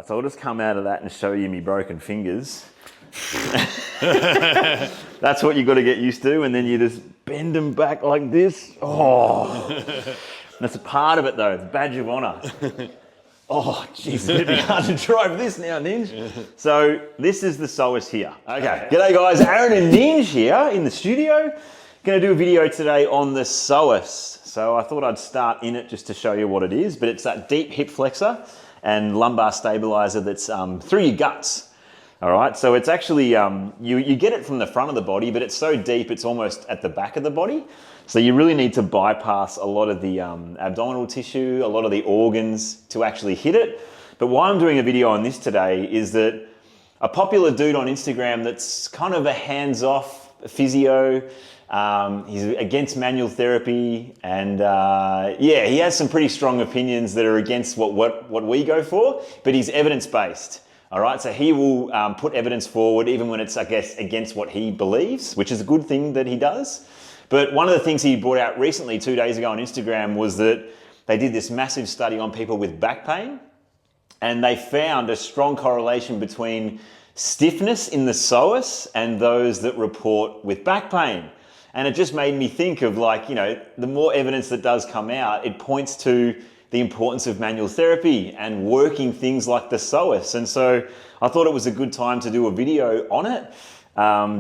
right, so I'll just come out of that and show you me broken fingers. That's what you got to get used to, and then you just bend them back like this. Oh, that's a part of it though. It's a badge of honour. Oh, jeez, it's going to be hard to drive this now, Ninj. So this is the psoas here. Okay, g'day guys, Aaron and Ninj here in the studio. Going to do a video today on the psoas. So I thought I'd start in it just to show you what it is, but it's that deep hip flexor and lumbar stabilizer that's through your guts. All right, so it's actually, you get it from the front of the body, but it's so deep, it's almost at the back of the body. So you really need to bypass a lot of the abdominal tissue, a lot of the organs to actually hit it. But why I'm doing a video on this today is that a popular dude on Instagram that's kind of a hands-off physio, he's against manual therapy, and yeah, he has some pretty strong opinions that are against what we go for, but he's evidence-based. All right, so he will put evidence forward even when it's, I guess, against what he believes, which is a good thing that he does. But one of the things he brought out recently, 2 days ago on Instagram, was that they did this massive study on people with back pain, and they found a strong correlation between stiffness in the psoas and those that report with back pain. And it just made me think of, like, you know, the more evidence that does come out, it points to the importance of manual therapy and working things like the psoas. And so I thought it was a good time to do a video on it,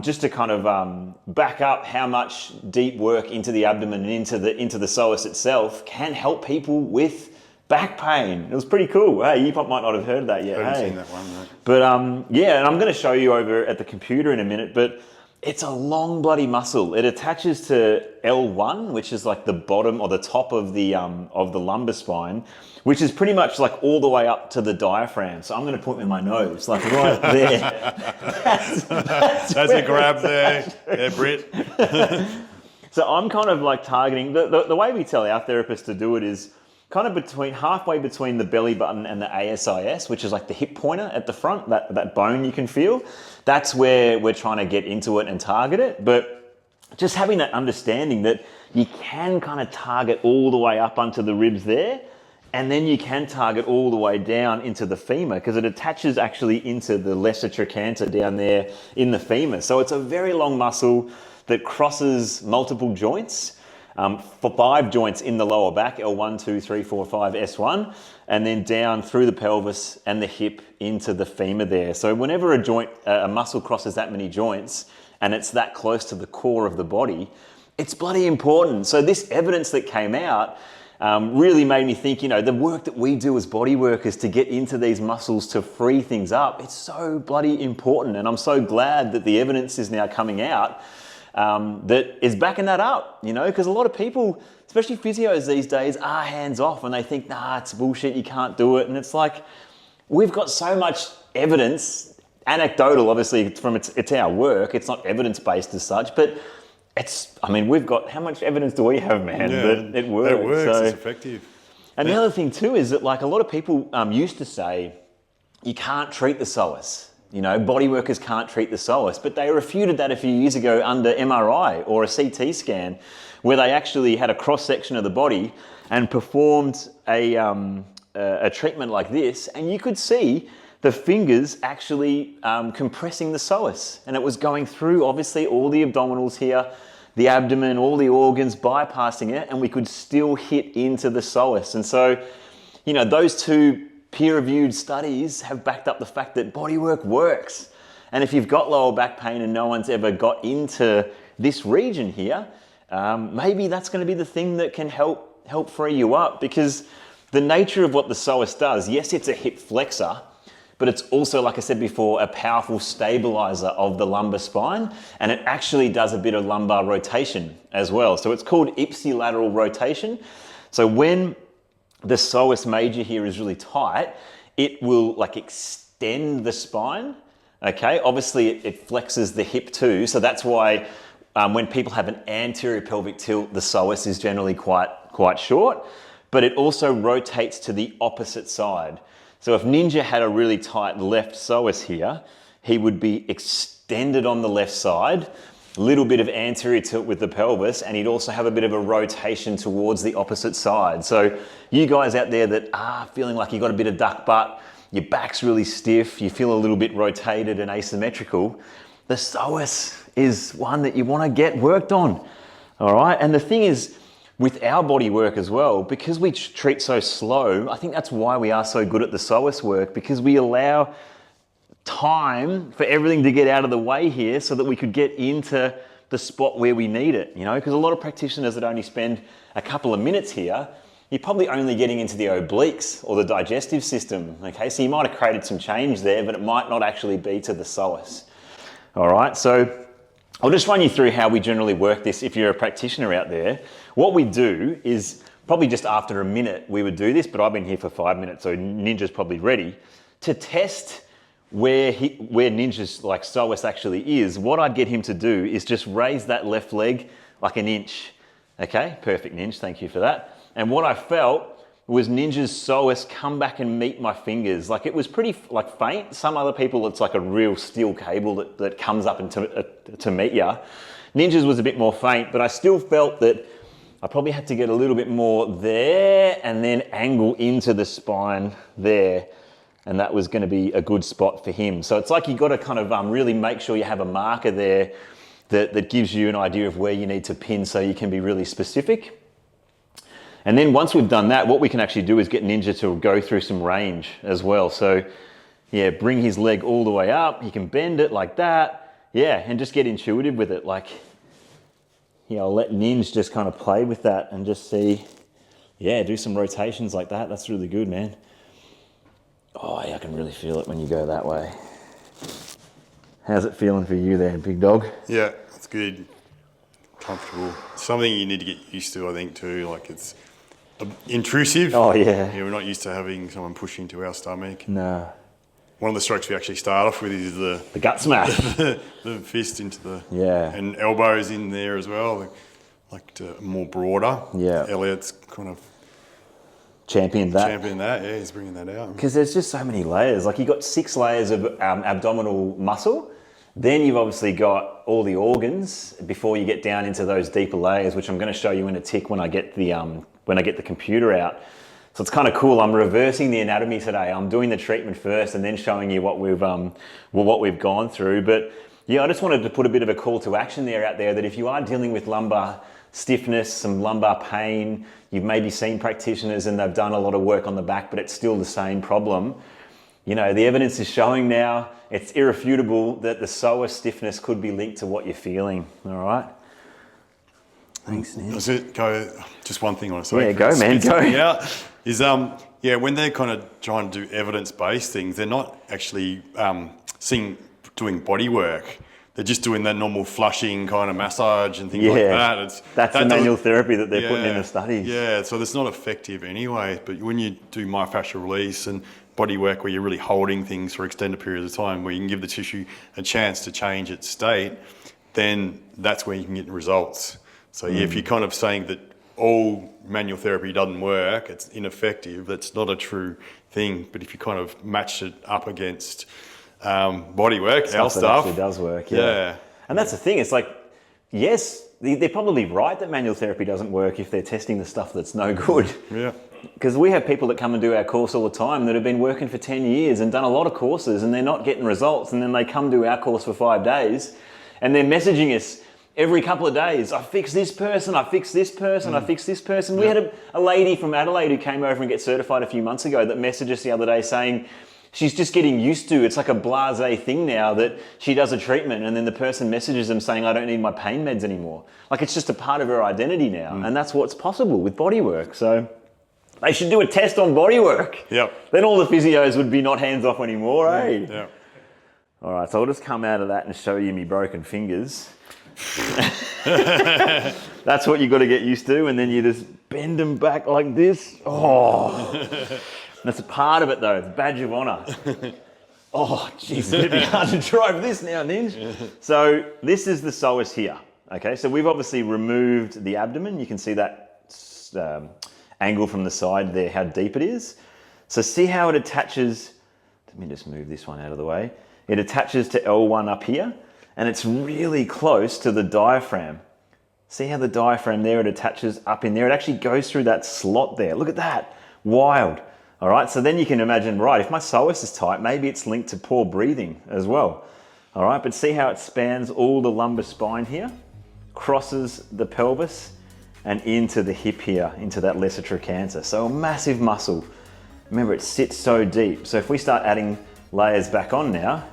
just to kind of back up how much deep work into the abdomen and into the psoas itself can help people with back pain. It was pretty cool. Hey, you might not have heard that yet. I haven't hey. seen that one, no. But yeah, and I'm going to show you over at the computer in a minute, but it's a long bloody muscle. It attaches to L1, which is like the bottom or the top of the lumbar spine, which is pretty much like all the way up to the diaphragm. So I'm going to put it in my nose, like right there. That's a grab there, yeah, Britt. So I'm kind of like targeting, the way we tell our therapists to do it is kind of halfway between the belly button and the ASIS, which is like the hip pointer at the front, that bone you can feel. That's where we're trying to get into it and target it. But just having that understanding that you can kind of target all the way up onto the ribs there, and then you can target all the way down into the femur, because it attaches actually into the lesser trochanter down there in the femur. So it's a very long muscle that crosses multiple joints. For 5 joints in the lower back, L1, 2, 3, 4, 5, S1, and then down through the pelvis and the hip into the femur there. So whenever a muscle crosses that many joints and it's that close to the core of the body, it's bloody important. So this evidence that came out really made me think, you know, the work that we do as body workers to get into these muscles to free things up, it's so bloody important. And I'm so glad that the evidence is now coming out that is backing that up, you know, because a lot of people, especially physios these days, are hands off and they think, nah, it's bullshit, you can't do it. And it's like, we've got so much evidence, anecdotal, obviously, from it's our work. It's not evidence-based as such, but we've got, how much evidence do we have, man, that it works? It works, so, it's effective. And the other thing too is that, like, a lot of people used to say, you can't treat the psoas. You know, body workers can't treat the psoas, but they refuted that a few years ago under MRI or a CT scan, where they actually had a cross-section of the body and performed a treatment like this, and you could see the fingers actually compressing the psoas, and it was going through, obviously, all the abdominals here, the abdomen, all the organs, bypassing it, and we could still hit into the psoas. And so, you know, those two peer-reviewed studies have backed up the fact that bodywork works. And if you've got lower back pain and no one's ever got into this region here, maybe that's going to be the thing that can help free you up, because the nature of what the psoas does, yes, it's a hip flexor, but it's also, like I said before, a powerful stabilizer of the lumbar spine, and it actually does a bit of lumbar rotation as well. So it's called ipsilateral rotation. So when the psoas major here is really tight, it will like extend the spine, okay? Obviously it flexes the hip too, so that's why when people have an anterior pelvic tilt, the psoas is generally quite short, but it also rotates to the opposite side. So if Ninja had a really tight left psoas here, he would be extended on the left side, little bit of anterior tilt with the pelvis, and he'd also have a bit of a rotation towards the opposite side. So you guys out there that are feeling like you've got a bit of duck butt, your back's really stiff, you feel a little bit rotated and asymmetrical, the psoas is one that you want to get worked on. All right, and the thing is, with our body work as well, because we treat so slow, I think that's why we are so good at the psoas work, because we allow time for everything to get out of the way here so that we could get into the spot where we need it, you know, because a lot of practitioners that only spend a couple of minutes here, you're probably only getting into the obliques or the digestive system, okay? So you might have created some change there, but it might not actually be to the psoas. All right, so I'll just run you through how we generally work this if you're a practitioner out there. What we do is, probably just after a minute we would do this, but I've been here for 5 minutes, so Ninja's probably ready. To test where Ninja's like psoas actually is, what I'd get him to do is just raise that left leg like an inch. Okay, perfect, Ninja, thank you for that. And what I felt was Ninja's psoas come back and meet my fingers. Like it was pretty like faint. Some other people, it's like a real steel cable that comes up and to meet you. Ninja's was a bit more faint, but I still felt that I probably had to get a little bit more there and then angle into the spine there. And that was going to be a good spot for him. So it's like you got to kind of really make sure you have a marker there that gives you an idea of where you need to pin so you can be really specific. And then once we've done that, what we can actually do is get Ninja to go through some range as well. So yeah, bring his leg all the way up. He can bend it like that. Yeah, and just get intuitive with it. Like, yeah, I'll let Ninja just kind of play with that and just see, yeah, do some rotations like that. That's really good, man. Oh yeah, I can really feel it when you go that way. How's it feeling for you there, big dog? Yeah, it's good. Comfortable. Something you need to get used to, I think, too. Like it's intrusive. Oh yeah. Yeah, we're not used to having someone push into our stomach. No. One of the strokes we actually start off with is the gut smash. the fist into the and elbows in there as well, like to more broader. Yeah. Elliot's kind of championed that. Yeah, he's bringing that out. Because there's just so many layers. Like you've got 6 layers of abdominal muscle. Then you've obviously got all the organs before you get down into those deeper layers, which I'm going to show you in a tick when I get the computer out. So it's kind of cool. I'm reversing the anatomy today. I'm doing the treatment first and then showing you what we've gone through. But yeah, I just wanted to put a bit of a call to action there out there that if you are dealing with lumbar stiffness, some lumbar pain, you've maybe seen practitioners and they've done a lot of work on the back, but it's still the same problem. You know, the evidence is showing now, it's irrefutable that the psoas stiffness could be linked to what you're feeling. All right. Thanks, Nick. That's it. Go. Just one thing I want to say. Yeah, go, man. Go. Is when they're kind of trying to do evidence-based things, they're not actually doing body work. They're just doing that normal flushing kind of massage and things like that. That's the manual therapy that they're putting in the studies. Yeah, so that's not effective anyway. But when you do myofascial release and body work where you're really holding things for extended periods of time, where you can give the tissue a chance to change its state, then that's where you can get results. So if you're kind of saying that all manual therapy doesn't work, it's ineffective, that's not a true thing. But if you kind of match it up against body work, our stuff, actually does work. Yeah. And that's the thing. It's like, yes, they're probably right that manual therapy doesn't work if they're testing the stuff that's no good. Yeah. Because we have people that come and do our course all the time that have been working for 10 years and done a lot of courses and they're not getting results. And then they come do our course for 5 days and they're messaging us every couple of days. I fixed this person, I fixed this person, I fixed this person. We had a lady from Adelaide who came over and get certified a few months ago that messaged us the other day saying she's just getting used to, it's like a blasé thing now that she does a treatment and then the person messages them saying, I don't need my pain meds anymore. Like it's just a part of her identity now. And that's what's possible with bodywork. So they should do a test on bodywork. Yep. Then all the physios would be not hands off anymore, eh? Yeah. All right, so I'll just come out of that and show you me broken fingers. That's what you got to get used to, and then you just bend them back like this. Oh, that's a part of it though. It's a badge of honor. Oh, jeez, it's going to be hard to drive this now, Ninja. So this is the psoas here. Okay, so we've obviously removed the abdomen. You can see that angle from the side there, how deep it is. So see how it attaches. Let me just move this one out of the way. It attaches to L1 up here. And it's really close to the diaphragm. See how the diaphragm there, it attaches up in there. It actually goes through that slot there. Look at that. Wild. All right, so then you can imagine, right, if my psoas is tight, maybe it's linked to poor breathing as well. All right, but see how it spans all the lumbar spine here, crosses the pelvis and into the hip here, into that lesser trochanter. So a massive muscle. Remember, it sits so deep. So if we start adding layers back on now,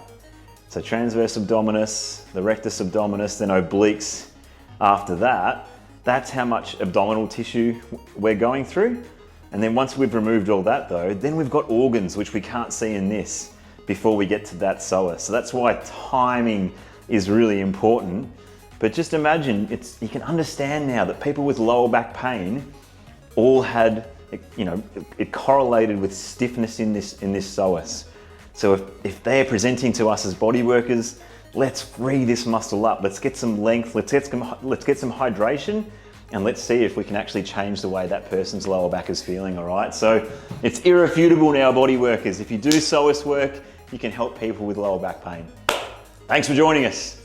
so transverse abdominis, the rectus abdominis, then obliques after that, that's how much abdominal tissue we're going through. And then once we've removed all that though, then we've got organs which we can't see in this before we get to that psoas. So that's why timing is really important. But just imagine, you can understand now that people with lower back pain all had, it correlated with stiffness in this psoas. So if they're presenting to us as body workers, let's free this muscle up. Let's get some length, let's get some hydration, and let's see if we can actually change the way that person's lower back is feeling, all right? So it's irrefutable now, body workers. If you do psoas work, you can help people with lower back pain. Thanks for joining us.